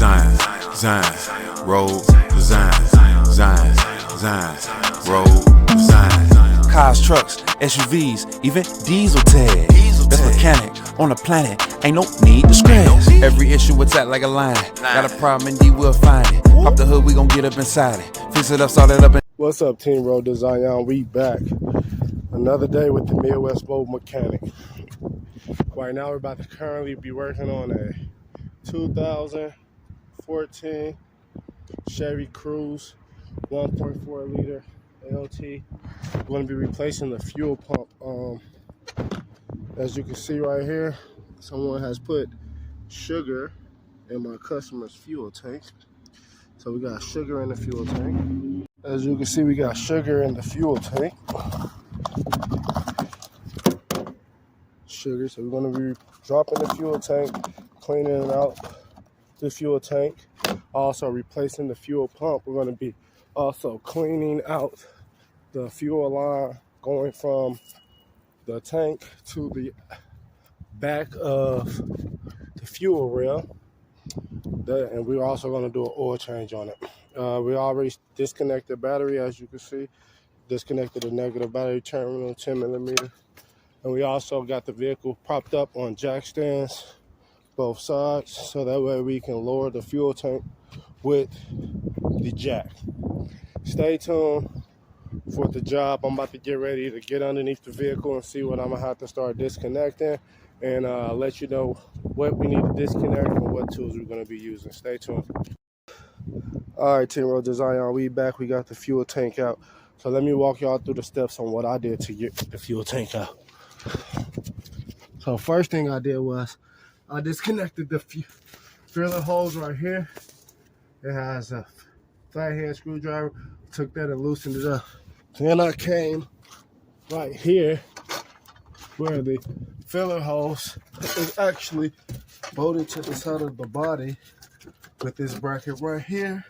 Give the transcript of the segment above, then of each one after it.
design, road design, road design. Cars, trucks, SUVs, even diesel tags. Best mechanic on the planet, ain't no need to scratch. Every issue attack like a lion. Got a problem, indeed we'll find it. Pop the hood, we gon' get up inside it. Fix it up, start it up. What's up, Team Road Design? We back. Another day with the Midwest Mobile Mechanic. Right now, we're about to currently be working on a 2014 Chevy Cruze 1.4 liter LT. We're going to be replacing the fuel pump. As you can see right here, someone has put sugar in my customer's fuel tank. So we got sugar in the fuel tank. As you can see, we got sugar in the fuel tank. Sugar, so we're going to be dropping the fuel tank, cleaning out the fuel tank, also replacing the fuel pump. We're going to be also cleaning out the fuel line going from the tank to the back of the fuel rail. And we're also going to do an oil change on it. We already disconnected the battery, as you can see. Disconnected the negative battery terminal, 10 millimeter. And we also got the vehicle propped up on jack stands, both sides, so that way we can lower the fuel tank with the jack. Stay tuned for the job. I'm about to get ready to get underneath the vehicle and see what I'm gonna have to start disconnecting, and let you know what we need to disconnect and what tools we're gonna be using. Stay tuned. All right, Team Road Design, we back. We got the fuel tank out. So let me walk y'all through the steps on what I did to get the fuel tank out. So first thing I did was I disconnected the filler hose right here. It has a flathead screwdriver. Took that and loosened it up. Then I came right here where the filler hose is actually bolted to the side of the body with this bracket right here.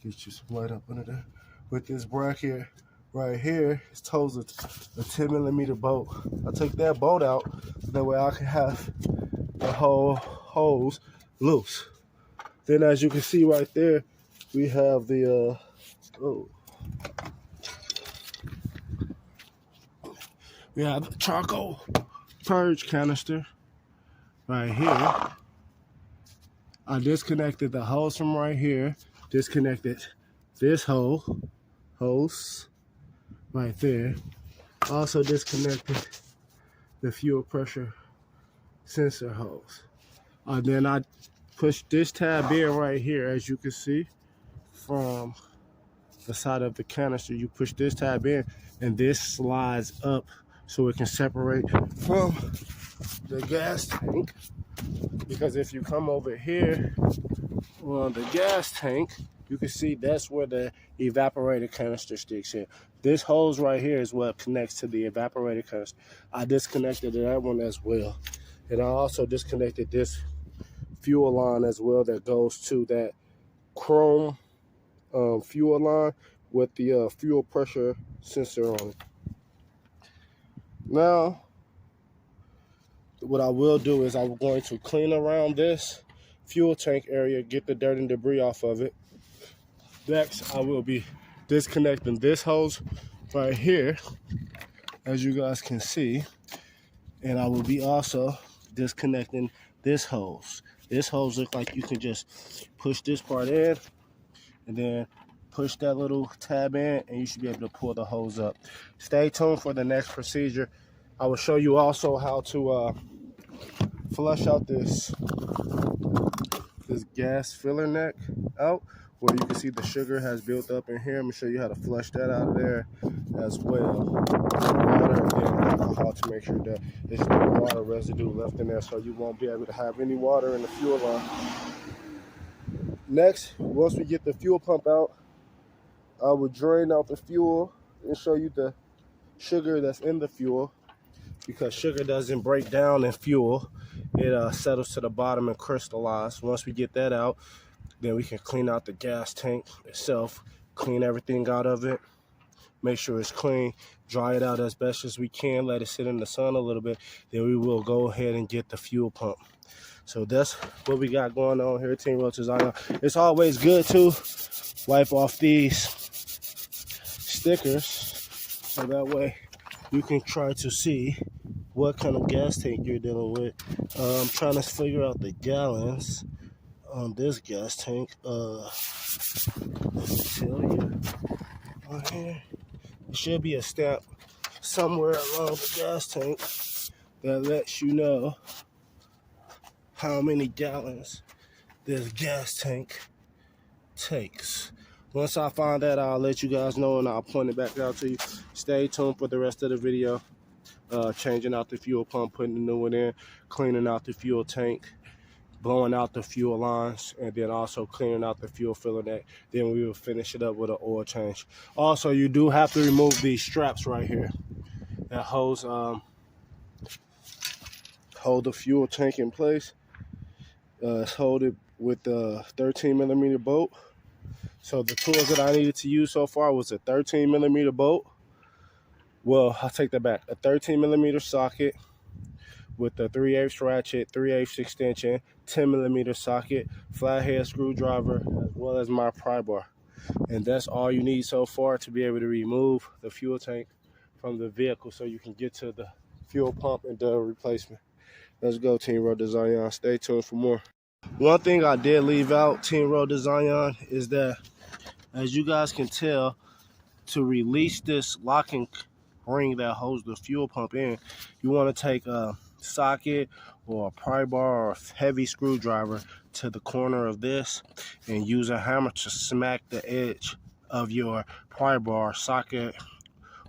Get you some light up under there. With this bracket right here, it tows a 10 millimeter bolt. I took that bolt out so that way I can have the whole hose loose. Then, as you can see right there, we have the we have the charcoal purge canister right here. I disconnected the hose from right here. Disconnected this hose right there. Also disconnected the fuel pressure sensor hose. Then I pushed this tab in right here, as you can see from the side of the canister. You push this tab in and this slides up so it can separate from the gas tank. Because if you come over here on the gas tank, you can see that's where the evaporator canister sticks in. This hose right here is what connects to the evaporator canister. I disconnected that one as well. And I also disconnected this fuel line as well that goes to that chrome fuel line with the fuel pressure sensor on it. Now, what I will do is I'm going to clean around this fuel tank area, get the dirt and debris off of it. Next, I will be disconnecting this hose right here, as you guys can see. And I will be also disconnecting this hose. This hose looks like you can just push this part in and then push that little tab in and you should be able to pull the hose up. Stay tuned for the next procedure. I will show you also how to flush out this gas filler neck out, where you can see the sugar has built up in here. I'm gonna show you how to flush that out of there as well. Water and alcohol to make sure that there's no water residue left in there, so you won't be able to have any water in the fuel line. Next, once we get the fuel pump out, I will drain out the fuel and show you the sugar that's in the fuel. Because sugar doesn't break down in fuel, it settles to the bottom and crystallizes. Once we get that out, then we can clean out the gas tank itself, clean everything out of it, make sure it's clean, dry it out as best as we can, let it sit in the sun a little bit, then we will go ahead and get the fuel pump. So that's what we got going on here, Team Road to Zion. It's always good to wipe off these stickers so that way you can try to see what kind of gas tank you're dealing with. I'm trying to figure out the gallons on this gas tank. Let's tell you on here. There should be a stamp somewhere along the gas tank that lets you know how many gallons this gas tank takes. Once I find that, I'll let you guys know and I'll point it back out to you. Stay tuned for the rest of the video. Changing out the fuel pump, putting the new one in, cleaning out the fuel tank, blowing out the fuel lines, and then also cleaning out the fuel filler neck. Then we will finish it up with an oil change. Also, you do have to remove these straps right here that hold the fuel tank in place. Hold it with the 13mm bolt. So the tools that I needed to use so far was a 13mm bolt. Well, I'll take that back. A 13mm socket with a 3/8 ratchet, 3/8 extension, 10mm socket, flathead screwdriver, as well as my pry bar. And that's all you need so far to be able to remove the fuel tank from the vehicle so you can get to the fuel pump and the replacement. Let's go, Team Road to Zion. Stay tuned for more. One thing I did leave out, Team Road to Zion, is that, as you guys can tell, to release this locking ring that holds the fuel pump in, you want to take a socket or a pry bar or a heavy screwdriver to the corner of this and use a hammer to smack the edge of your pry bar, socket,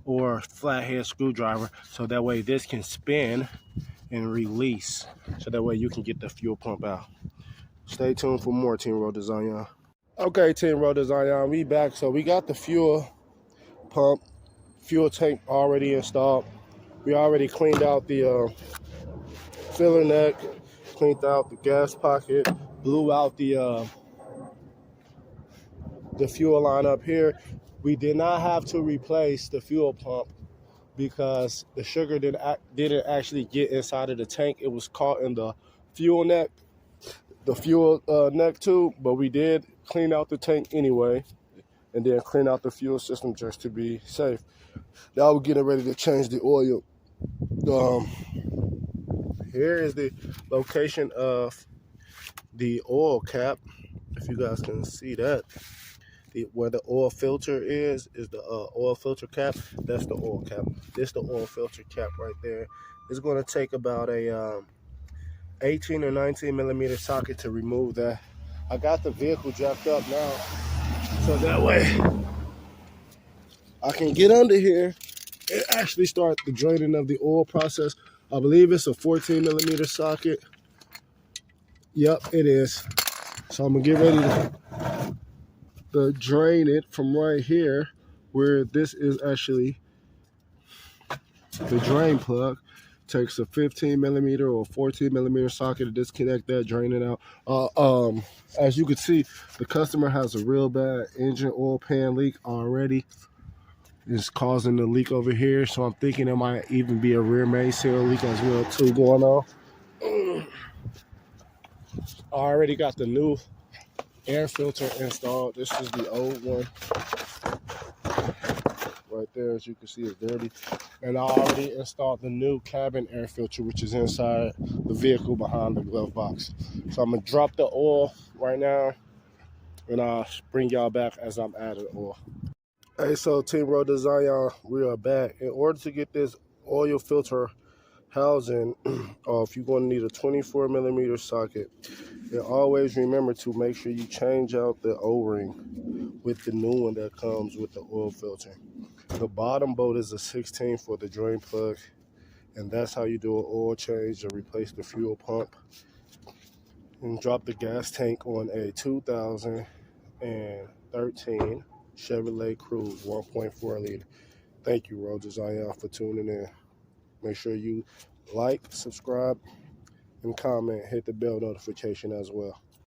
or flathead screwdriver so that way this can spin and release so that way you can get the fuel pump out. Stay tuned for more, Team Road to Zion. Okay, Team Road to Zion, we back. So we got the fuel pump, fuel tank already installed. We already cleaned out the filler neck, cleaned out the gas pocket, blew out the fuel line up here. We did not have to replace the fuel pump because the sugar didn't actually get inside of the tank. It was caught in the fuel neck, neck tube, but we did clean out the tank anyway and then clean out the fuel system just to be safe. Now we're getting ready to change the oil. Here is the location of the oil cap. If you guys can see that, where the oil filter is the oil filter cap. That's the oil cap. This is the oil filter cap right there. It's going to take about a 18 or 19mm socket to remove that. I got the vehicle jacked up now, so that way I can get under here and actually start the draining of the oil process. I believe it's a 14mm socket. Yep, it is. So I'm gonna get ready to drain it from right here, where this is actually the drain plug. Takes a 15mm or 14mm socket to disconnect that, drain it out. As you can see, the customer has a real bad engine oil pan leak already. It's causing the leak over here, so I'm thinking it might even be a rear mainsail leak as well too going on. I already got the new air filter installed. This is the old one. Right there, as you can see, it's dirty. And I already installed the new cabin air filter, which is inside the vehicle behind the glove box. So I'm gonna drop the oil right now, and I'll bring y'all back as I'm adding oil. Hey, so Team Road to Zion, we are back. In order to get this oil filter housing off, you're going to need a 24mm socket. And always remember to make sure you change out the O-ring with the new one that comes with the oil filter. The bottom bolt is a 16 for the drain plug, and that's how you do an oil change and replace the fuel pump. And drop the gas tank on a 2013 Chevy Cruze 1.4 liter. Thank you, Road to Zion, for tuning in. Make sure you like, subscribe, and comment. Hit the bell notification as well.